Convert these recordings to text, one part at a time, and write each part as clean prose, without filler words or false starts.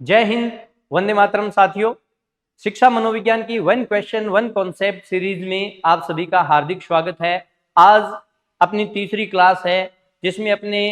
जय हिंद, वंदे मातरम साथियों। शिक्षा मनोविज्ञान की one question one concept series में आप सभी का हार्दिक स्वागत है। आज अपनी तीसरी क्लास है जिसमें अपने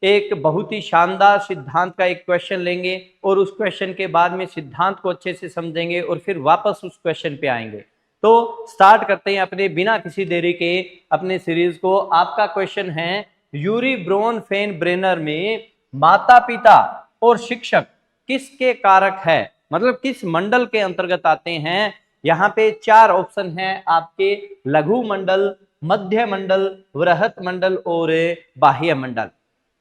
एक बहुत ही शानदार सिद्धांत का एक क्वेश्चन लेंगे और उस क्वेश्चन के बाद में सिद्धांत को अच्छे से समझेंगे और फिर वापस उस क्वेश्चन पे आएंगे। तो स्टार्ट करते हैं अपने बिना किसी देरी के अपने सीरीज को। आपका क्वेश्चन है, यूरी ब्रोन फेन ब्रेनर में माता पिता और शिक्षक किसके कारक है, मतलब किस मंडल के अंतर्गत आते हैं। यहाँ पे चार ऑप्शन हैं आपके, लघु मंडल, मध्य मंडल, वृहत मंडल और बाह्य मंडल।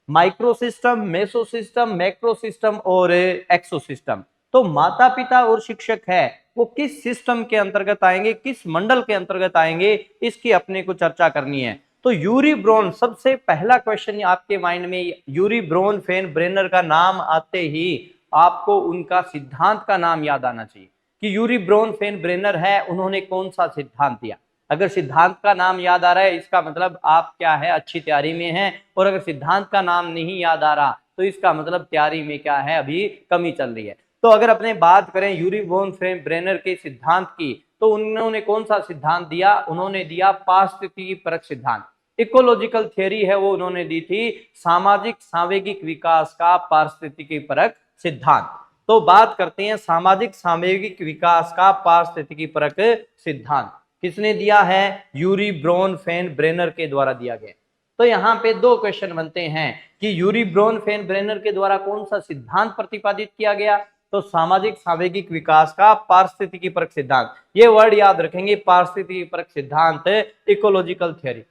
Micro system, meso system, macro system और एक्सो सिस्टम। तो माता पिता और शिक्षक है वो किस सिस्टम के अंतर्गत आएंगे, किस मंडल के अंतर्गत आएंगे, इसकी अपने को चर्चा करनी है। तो यूरी ब्रोन, सबसे पहला क्वेश्चन आपके माइंड में यूरी ब्रोन फेन ब्रेनर का नाम आते ही आपको उनका सिद्धांत का नाम याद आना चाहिए कि यूरी ब्रोन फेन ब्रेनर है, उन्होंने कौन सा सिद्धांत दिया। अगर सिद्धांत का नाम याद आ रहा है इसका मतलब आप क्या है, अच्छी तैयारी में हैं। और अगर सिद्धांत का नाम नहीं याद आ रहा तो इसका मतलब तैयारी में क्या है, अभी कमी चल रही है। तो अगर अपने बात करें यूरी ब्रोन फेन ब्रेनर के सिद्धांत की, तो उन्होंने कौन सा सिद्धांत दिया, उन्होंने दिया पारिस्थितिकी परक सिद्धांत। इकोलॉजिकल थियरी है वो उन्होंने दी थी, सामाजिक सांवेगिक विकास का पारिस्थितिकी परक सिद्धांत। तो बात करते हैं सामाजिक सांवेगिक विकास का पारिस्थितिकी परक सिद्धांत किसने दिया है, यूरी ब्रोन फेन ब्रेनर के द्वारा दिया गया। तो यहाँ पे दो क्वेश्चन बनते हैं कि यूरी ब्रोन फेन ब्रेनर के द्वारा कौन सा सिद्धांत प्रतिपादित किया गया, तो सामाजिक सांवेगिक विकास का पारिस्थितिकी परक सिद्धांत। ये वर्ड याद रखेंगे, पारिस्थितिकी परक सिद्धांत, इकोलॉजिकल थ्योरी।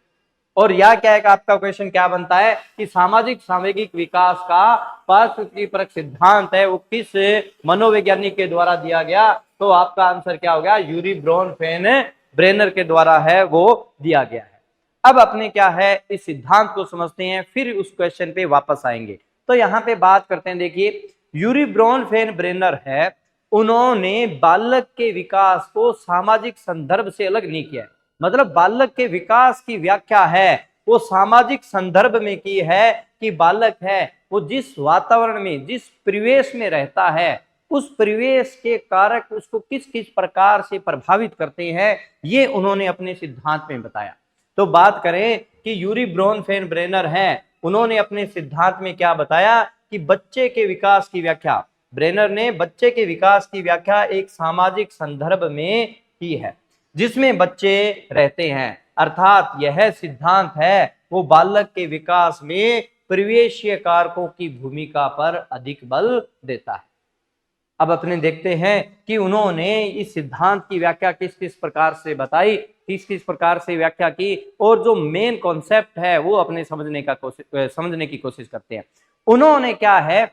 और यह क्या है, आपका क्वेश्चन क्या बनता है कि सामाजिक सांवेगिक विकास का पारिस्थितिकी परक सिद्धांत है वो किस मनोवैज्ञानिक के द्वारा दिया गया। तो आपका आंसर क्या हो गया, यूरी ब्रोन फेन ब्रेनर के द्वारा है वो दिया गया है। अब अपने क्या है इस सिद्धांत को समझते हैं, फिर उस क्वेश्चन पे वापस आएंगे। तो यहाँ पे बात करते हैं, देखिए यूरी ब्रोन फेन ब्रेनर है, उन्होंने बालक के विकास को सामाजिक संदर्भ से अलग नहीं किया है। मतलब बालक के विकास की व्याख्या है वो सामाजिक संदर्भ में की है कि बालक है वो जिस वातावरण में, जिस परिवेश में रहता है, उस परिवेश के कारक उसको किस किस प्रकार से प्रभावित करते हैं, ये उन्होंने अपने सिद्धांत में बताया। तो बात करें कि यूरी ब्रोन फेन ब्रेनर है, उन्होंने अपने सिद्धांत में क्या बताया कि बच्चे के विकास की व्याख्या, ब्रेनर ने बच्चे के विकास की व्याख्या एक सामाजिक संदर्भ में की है जिसमें बच्चे रहते हैं। अर्थात यह सिद्धांत है वो बालक के विकास में परिवेशीय कारकों की भूमिका पर अधिक बल देता है। अब अपने देखते हैं कि उन्होंने इस सिद्धांत की व्याख्या किस किस प्रकार से बताई, किस किस प्रकार से व्याख्या की, और जो मेन कॉन्सेप्ट है वो अपने समझने की कोशिश करते हैं। उन्होंने क्या है,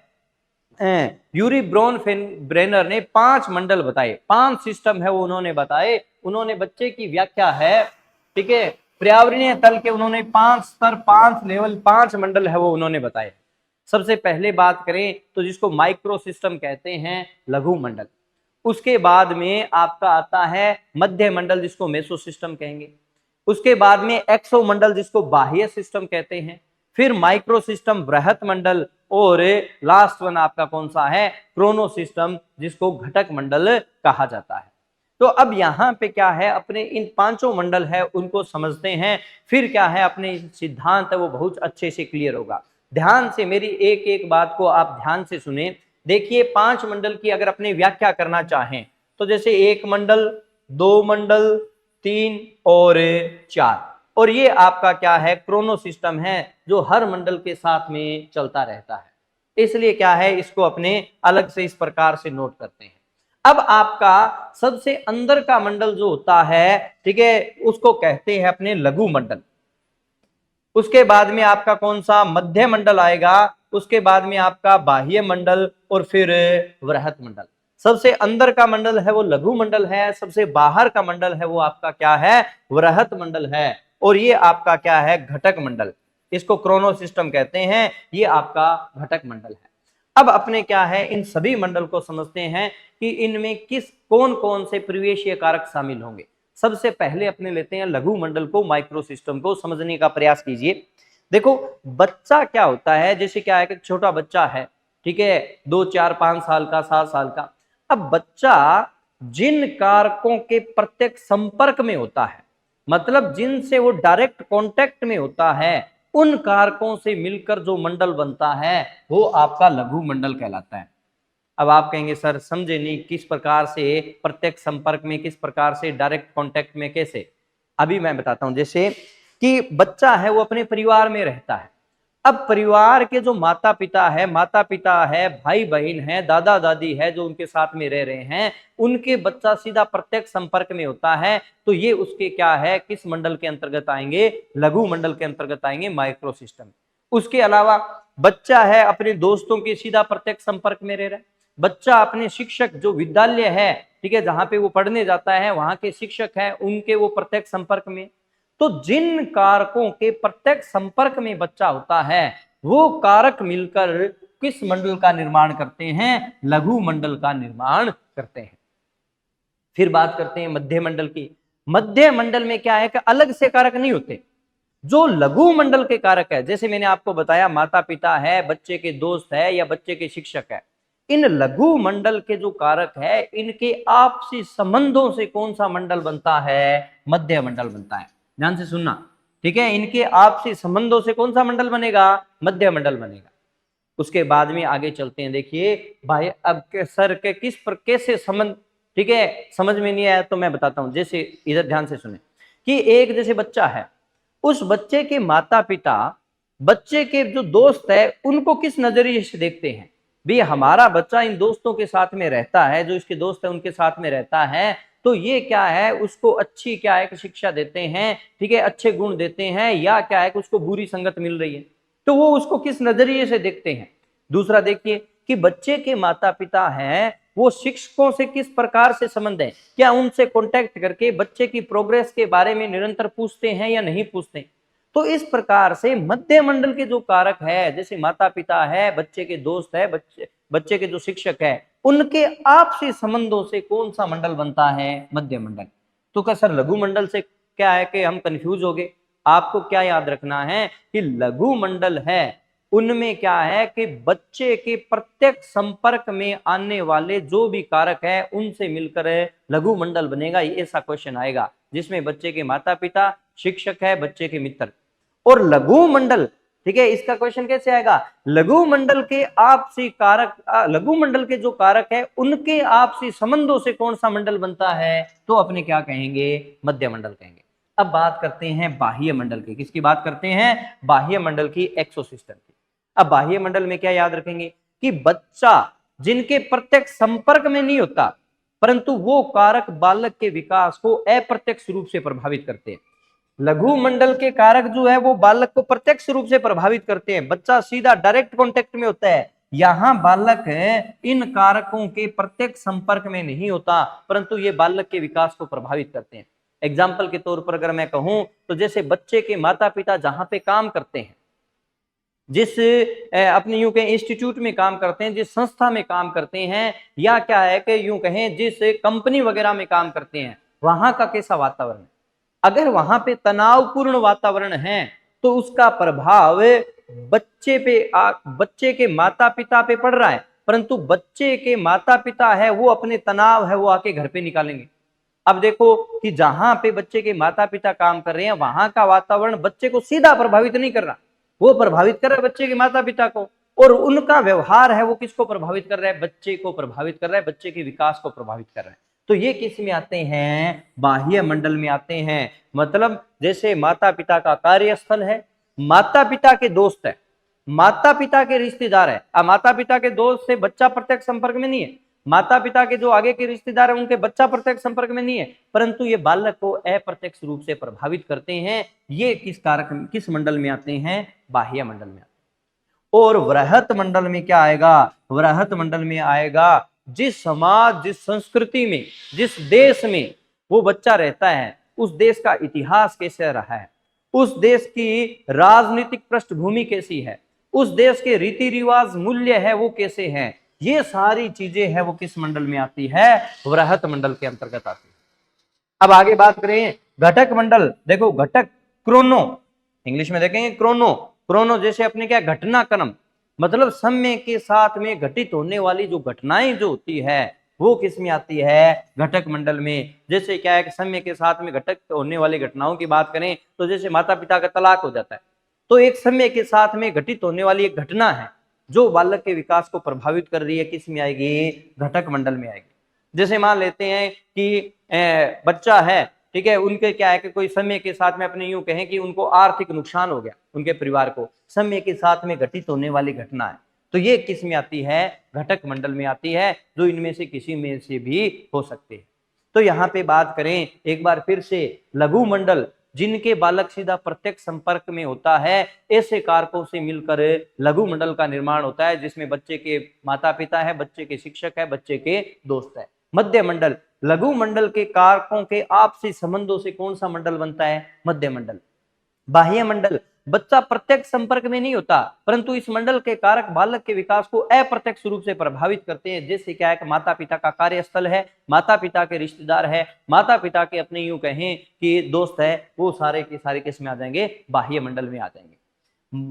यूरी ब्रोन फेन ब्रेनर ने 5 मंडल बताए, 5 सिस्टम है वो उन्होंने बताए। उन्होंने बच्चे की व्याख्या है, ठीक है, पर्यावरणीय तल के उन्होंने 5 स्तर, 5 लेवल, 5 मंडल है वो उन्होंने बताए। सबसे पहले बात करें तो जिसको माइक्रो सिस्टम कहते हैं, लघु मंडल। उसके बाद में आपका आता है मध्य मंडल जिसको मेसो सिस्टम कहेंगे। उसके बाद में एक्सो मंडल जिसको बाह्य सिस्टम कहते हैं। फिर माइक्रो सिस्टम, बृहत मंडल, और लास्ट वन आपका कौन सा है, क्रोनो सिस्टम जिसको घटक मंडल कहा जाता है। तो अब यहाँ पे क्या है, अपने इन 5 मंडल है उनको समझते हैं, फिर क्या है अपने सिद्धांत है वो बहुत अच्छे से क्लियर होगा। ध्यान से मेरी एक एक बात को आप ध्यान से सुने। देखिए 5 मंडल की अगर अपनी व्याख्या करना चाहें तो जैसे 1 मंडल, 2 मंडल, 3 और 4, और ये आपका क्या है, क्रोनो सिस्टम है जो हर मंडल के साथ में चलता रहता है। इसलिए क्या है, इसको अपने अलग से इस प्रकार से नोट करते हैं। अब आपका सबसे अंदर का मंडल जो होता है, ठीक है, उसको कहते हैं अपने लघु मंडल। उसके बाद में आपका कौन सा, मध्य मंडल आएगा। उसके बाद में आपका बाह्य मंडल और फिर वृहत मंडल। सबसे अंदर का मंडल है वो लघु मंडल है, सबसे बाहर का मंडल है वो आपका क्या है, वृहत मंडल है, और ये आपका क्या है, घटक मंडल। इसको क्रोनो सिस्टम कहते हैं, ये आपका घटक मंडल है। अब अपने क्या है इन सभी मंडल को समझते हैं कि इनमें किस कौन कौन से परिवेशीय कारक शामिल होंगे। सबसे पहले अपने लेते हैं लघु मंडल को, माइक्रो सिस्टम को समझने का प्रयास कीजिए। देखो बच्चा क्या होता है, जैसे क्या है कि छोटा बच्चा है, ठीक है, 2, 4, 5 साल का, 7 साल का। अब बच्चा जिन कारकों के प्रत्यक्ष संपर्क में होता है, मतलब जिनसे वो डायरेक्ट कांटेक्ट में होता है, उन कारकों से मिलकर जो मंडल बनता है वो आपका लघु मंडल कहलाता है। अब आप कहेंगे सर समझे नहीं, किस प्रकार से प्रत्यक्ष संपर्क में, किस प्रकार से डायरेक्ट कांटेक्ट में, कैसे? अभी मैं बताता हूं। जैसे कि बच्चा है वो अपने परिवार में रहता है। अब परिवार के जो माता पिता है, भाई बहन है, दादा दादी है, जो उनके साथ में रह रहे हैं, उनके बच्चा सीधा प्रत्यक्ष संपर्क में होता है, तो ये उसके क्या है, किस मंडल के अंतर्गत आएंगे? लघु मंडल के अंतर्गत आएंगे, माइक्रो सिस्टम। उसके अलावा बच्चा है अपने दोस्तों के सीधा प्रत्यक्ष संपर्क में रह रहा है। बच्चा अपने शिक्षक, जो विद्यालय है, ठीक है, जहां पे वो पढ़ने जाता है, वहां के शिक्षक हैं, उनके वो प्रत्यक्ष संपर्क में। तो जिन कारकों के प्रत्यक्ष संपर्क में बच्चा होता है, वो कारक मिलकर किस मंडल का निर्माण करते हैं? लघु मंडल का निर्माण करते हैं। फिर बात करते हैं मध्य मंडल की। मध्य मंडल में क्या है कि अलग से कारक नहीं होते। जो लघु मंडल के कारक है, जैसे मैंने आपको बताया, माता पिता है, बच्चे के दोस्त है, या बच्चे के शिक्षक है, इन लघु मंडल के जो कारक है, इनके आपसी संबंधों से कौन सा मंडल बनता है? मध्य मंडल बनता है। ध्यान से सुनना, ठीक है, इनके आपसी संबंधों से कौन सा मंडल बनेगा? मध्य मंडल बनेगा। उसके बाद में आगे चलते हैं। देखिए भाई, अब के सर के किस पर कैसे संबंध, ठीक है, समझ में नहीं आया तो मैं बताता हूं। जैसे इधर ध्यान से सुने कि एक जैसे बच्चा है, उस बच्चे के माता पिता बच्चे के जो दोस्त है उनको किस नजरिए से देखते हैं? भी हमारा बच्चा इन दोस्तों के साथ में रहता है, जो इसके दोस्त है उनके साथ में रहता है, तो ये क्या है, उसको अच्छी क्या है कि शिक्षा देते हैं, ठीक है, अच्छे गुण देते हैं, या क्या है कि उसको बुरी संगत मिल रही है, तो वो उसको किस नजरिए से देखते हैं। दूसरा देखिए कि बच्चे के माता पिता हैं, वो शिक्षकों से किस प्रकार से संबंध है, क्या उनसे कांटेक्ट करके बच्चे की प्रोग्रेस के बारे में निरंतर पूछते हैं या नहीं पूछते। तो इस प्रकार से मध्य मंडल के जो कारक है, जैसे माता पिता है, बच्चे के दोस्त है, बच्चे के जो शिक्षक है, उनके आपसी संबंधों से कौन सा मंडल बनता है? मध्य मंडल। तो क्या सर लघु मंडल से क्या है कि हम कंफ्यूज हो गए? आपको क्या याद रखना है कि लघु मंडल है, उनमें क्या है कि बच्चे के प्रत्यक्ष संपर्क में आने वाले जो भी कारक है, उनसे मिलकर लघु मंडल बनेगा। ऐसा क्वेश्चन आएगा जिसमें बच्चे के माता पिता, शिक्षक है, बच्चे के मित्र और लघु मंडल, ठीक है। इसका क्वेश्चन कैसे आएगा? लघु मंडल के आपसी कारक, लघु मंडल के जो कारक है उनके आपसी संबंधों से कौन सा मंडल बनता है? तो अपने क्या कहेंगे? मध्य मंडल कहेंगे। अब बात करते हैं बाह्य मंडल की। किसकी बात करते हैं? बाह्य मंडल की, एक्सोसिस्टम की। अब बाह्य मंडल में क्या याद रखेंगे कि बच्चा जिनके प्रत्यक्ष संपर्क में नहीं होता, परंतु वो कारक बालक के विकास को अप्रत्यक्ष रूप से प्रभावित करते हैं। लघु मंडल के कारक जो है वो बालक को प्रत्यक्ष रूप से प्रभावित करते हैं, बच्चा सीधा डायरेक्ट कांटेक्ट में होता है। यहां बालक इन कारकों के प्रत्यक्ष संपर्क में नहीं होता, परंतु ये बालक के विकास को प्रभावित करते हैं। एग्जाम्पल के तौर पर अगर मैं कहूं तो जैसे बच्चे के माता पिता जहां पे काम करते हैं, जिस अपने यूं कहें इंस्टीट्यूट में काम करते हैं, जिस संस्था में काम करते हैं, या क्या है कि यूं कहें जिस कंपनी वगैरह में काम करते हैं, वहां का कैसा वातावरण है। अगर वहां पे तनावपूर्ण वातावरण है तो उसका प्रभाव बच्चे के माता पिता पे पड़ रहा है, परंतु बच्चे के माता पिता है वो अपने तनाव है वो आके घर पे निकालेंगे। अब देखो कि जहां पे बच्चे के माता पिता काम कर रहे हैं वहां का वातावरण बच्चे को सीधा प्रभावित नहीं कर रहा, वो प्रभावित कर रहा है बच्चे के माता पिता को, और उनका व्यवहार है वो किसको प्रभावित कर रहा है? बच्चे को प्रभावित कर रहा है, बच्चे के विकास को प्रभावित कर रहा है। तो ये किस में आते हैं? बाह्य मंडल में आते हैं। मतलब जैसे माता पिता का कार्यस्थल है, माता पिता के दोस्त है, माता पिता के रिश्तेदार है। अब माता पिता के दोस्त से बच्चा प्रत्यक्ष संपर्क में नहीं है, माता पिता के जो आगे के रिश्तेदार है उनके बच्चा प्रत्यक्ष संपर्क में नहीं है, परंतु ये बालक को अप्रत्यक्ष रूप से प्रभावित करते हैं। ये किस कारक, किस मंडल में आते हैं? बाह्य मंडल में आते हैं। और वृहत मंडल में क्या आएगा? वृहत मंडल में आएगा जिस समाज, जिस संस्कृति में, जिस देश में वो बच्चा रहता है, उस देश का इतिहास कैसे रहा है, उस देश की राजनीतिक पृष्ठभूमि कैसी है, उस देश के रीति रिवाज, मूल्य है वो कैसे हैं, ये सारी चीजें हैं वो किस मंडल में आती है? वृहत मंडल के अंतर्गत आती है। अब आगे बात करें घटक मंडल। देखो घटक, क्रोनो, इंग्लिश में देखेंगे क्रोनो। क्रोनो जैसे अपने क्या, घटनाक्रम, मतलब समय के साथ में घटित होने वाली जो घटनाएं जो होती है वो किस में आती है, घटक मंडल में। जैसे क्या है कि समय के साथ में घटक होने वाली घटनाओं की बात करें तो जैसे माता पिता का तलाक हो जाता है, तो एक समय के साथ में घटित होने वाली एक घटना है जो बालक के विकास को प्रभावित कर रही है, किस में आएगी, घटक मंडल में आएगी। जैसे मान लेते हैं कि बच्चा है, ठीक है, उनके क्या है कि कोई समय के साथ में अपने यूं कहें कि उनको आर्थिक नुकसान हो गया, उनके परिवार को, समय के साथ में घटित होने वाली घटना है, तो ये किस में आती है, घटक मंडल में आती है, जो इनमें से किसी में से भी हो सकती है। तो यहाँ पे बात करें एक बार फिर से, लघु मंडल जिनके बालक सीधा प्रत्यक्ष संपर्क में होता है, ऐसे कारकों से मिलकर लघु मंडल का निर्माण होता है, जिसमें बच्चे के माता पिता है, बच्चे के शिक्षक है, बच्चे के दोस्त है। मध्य मंडल, लघु मंडल के कारकों के आपसी संबंधों से कौन सा मंडल बनता है, मध्य मंडल। बाह्य मंडल, बच्चा प्रत्यक्ष संपर्क में नहीं होता, परंतु इस मंडल के कारक बालक के विकास को अप्रत्यक्ष रूप से प्रभावित करते हैं। जैसे क्या है कि माता पिता का कार्यस्थल है, माता पिता के रिश्तेदार है, माता पिता के अपने यूं कहें कि दोस्त है, वो सारे के सारे किस में आ जाएंगे, बाह्य मंडल में आ जाएंगे।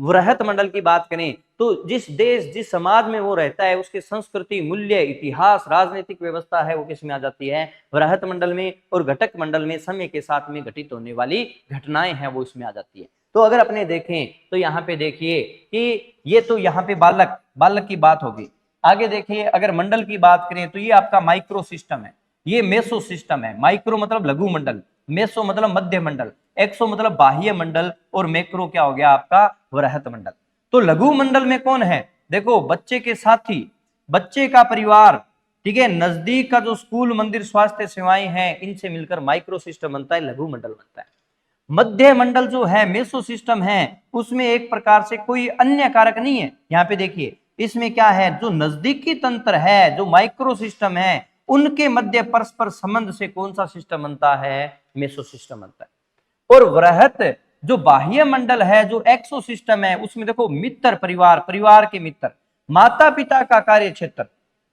वृहत मंडल की बात करें तो जिस देश जिस समाज में वो रहता है उसके संस्कृति, मूल्य, इतिहास, राजनीतिक व्यवस्था है वो किस में आ जाती है, वृहत मंडल में। और घटक मंडल में समय के साथ में घटित होने वाली घटनाएं हैं वो इसमें आ जाती है। तो अगर अपने देखें तो यहाँ पे देखिए कि ये तो यहाँ पे बालक की बात होगी। आगे देखिए अगर मंडल की बात करें तो ये आपका माइक्रो सिस्टम है, ये मेसो सिस्टम है। माइक्रो मतलब लघु मंडल, मेसो मतलब मध्य मंडल, एक्सो मतलब बाह्य मंडल, और मैक्रो क्या हो गया आपका, वृहत मंडल। तो लघु मंडल में कौन है, देखो बच्चे के साथी, बच्चे का परिवार, ठीक है, नजदीक का जो स्कूल, मंदिर, स्वास्थ्य सेवाएं हैं, इनसे मिलकर माइक्रो सिस्टम बनता है, लघु मंडल बनता है। मध्य मंडल जो है, मेसो सिस्टम है, उसमें एक प्रकार से कोई अन्य कारक नहीं है। यहाँ पे देखिए इसमें क्या है, जो नजदीकी तंत्र है, जो माइक्रो सिस्टम है, उनके मध्य परस्पर संबंध से कौन सा सिस्टम बनता है, मेसो सिस्टम बनता है। और वृहत जो बाह्य मंडल है, जो एक्सो सिस्टम है, उसमें देखो मित्र परिवार, परिवार के मित्र, माता पिता का कार्य क्षेत्र,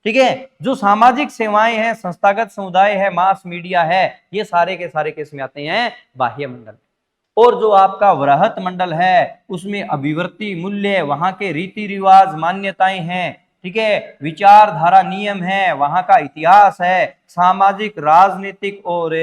ठीक है, जो सामाजिक सेवाएं हैं, संस्थागत समुदाय है, मास मीडिया है, ये सारे के सारे किस में आते हैं, बाह्य मंडल। और जो आपका वृहत मंडल है उसमें अभिवृत्ति, मूल्य, वहां के रीति रिवाज, मान्यताएं हैं, ठीक है, विचारधारा, नियम है, वहां का इतिहास है, सामाजिक, राजनीतिक और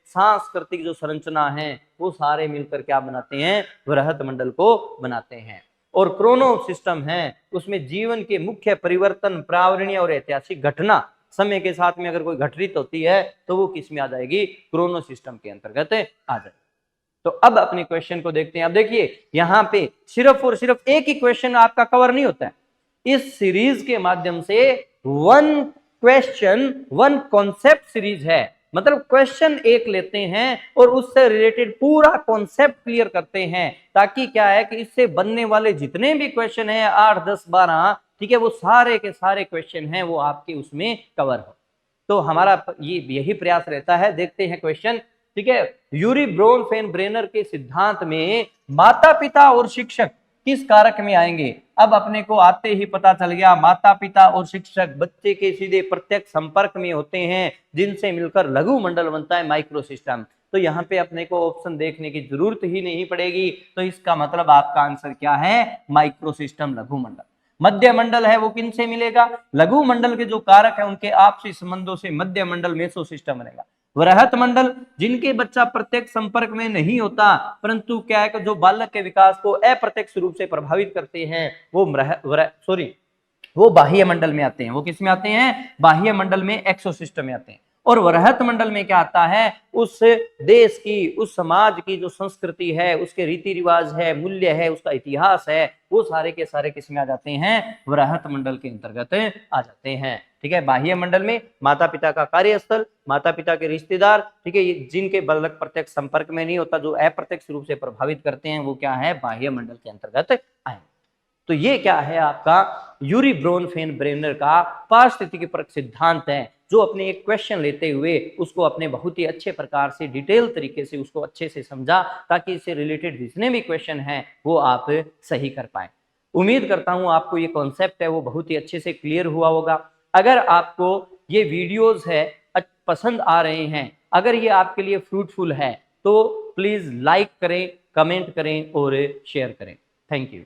सांस्कृतिक जो संरचना है, वो सारे मिलकर क्या बनाते हैं, वृहत मंडल को बनाते हैं। और क्रोनो सिस्टम है, उसमें जीवन के मुख्य परिवर्तन, प्रावरणीय और ऐतिहासिक घटना समय के साथ में अगर कोई घटित होती है तो वो किस में आ जाएगी, क्रोनो सिस्टम के अंतर्गत आ जाएगी। तो अब अपने क्वेश्चन को देखते हैं। अब देखिए यहाँ पे सिर्फ और सिर्फ एक ही क्वेश्चन आपका कवर नहीं होता है, इस सीरीज के माध्यम से one question one concept series है। मतलब क्वेश्चन एक लेते हैं और उससे रिलेटेड पूरा कॉन्सेप्ट क्लियर करते हैं, ताकि क्या है कि इससे बनने वाले जितने भी क्वेश्चन हैं 8, 10, 12, ठीक है, वो सारे के सारे क्वेश्चन हैं वो आपके उसमें कवर हो। तो हमारा ये यही प्रयास रहता है। देखते हैं क्वेश्चन, ठीक है। यूरी ब्रोनफेन-ब्रेनर के सिद्धांत में माता पिता और शिक्षक किस कारक में आएंगे। अब अपने को आते ही पता चल गया, माता पिता और शिक्षक बच्चे के सीधे प्रत्यक्ष संपर्क में होते हैं, जिनसे मिलकर लघु मंडल बनता है, माइक्रो सिस्टम। तो यहाँ पे अपने को ऑप्शन देखने की जरूरत ही नहीं पड़ेगी। तो इसका मतलब आपका आंसर क्या है, माइक्रो सिस्टम, लघु मंडल। मध्य मंडल है वो किन से मिलेगा, लघु मंडल के जो कारक है उनके आपसी संबंधों से मध्य मंडल, मेसो सिस्टम बनेगा। वृहत मंडल जिनके बच्चा प्रत्यक्ष संपर्क में नहीं होता, परंतु क्या है कि जो बालक के विकास को अप्रत्यक्ष रूप से प्रभावित करते हैं, वो बाह्य मंडल में आते हैं। वो किस में आते हैं, बाह्य मंडल में, एक्सो सिस्टम में आते हैं। और वृहत मंडल में क्या आता है, उस देश की, उस समाज की जो संस्कृति है, उसके रीति रिवाज है, मूल्य है, उसका इतिहास है, वो सारे के सारे किसमें आ जाते हैं, वृहत मंडल के अंतर्गत आ जाते हैं। ठीक है, बाह्य मंडल में माता पिता का कार्यस्थल, माता पिता के रिश्तेदार, ठीक है, जिनके बालक प्रत्यक्ष संपर्क में नहीं होता, जो अप्रत्यक्ष रूप से प्रभावित करते हैं, वो क्या है, बाह्य मंडल के अंतर्गत आए। तो ये क्या है आपका यूरी ब्रोनफेन-ब्रेनर का पारिस्थितिकी परक सिद्धांत है, जो अपने एक क्वेश्चन लेते हुए उसको अपने बहुत ही अच्छे प्रकार से डिटेल तरीके से उसको अच्छे से समझा, ताकि इससे रिलेटेड जितने भी क्वेश्चन हैं वो आप सही कर पाए। उम्मीद करता हूं आपको ये कॉन्सेप्ट है वो बहुत ही अच्छे से क्लियर हुआ होगा। अगर आपको ये वीडियोस है पसंद आ रहे हैं, अगर ये आपके लिए फ्रूटफुल है, तो प्लीज लाइक करें, कमेंट करें और शेयर करें। Thank you.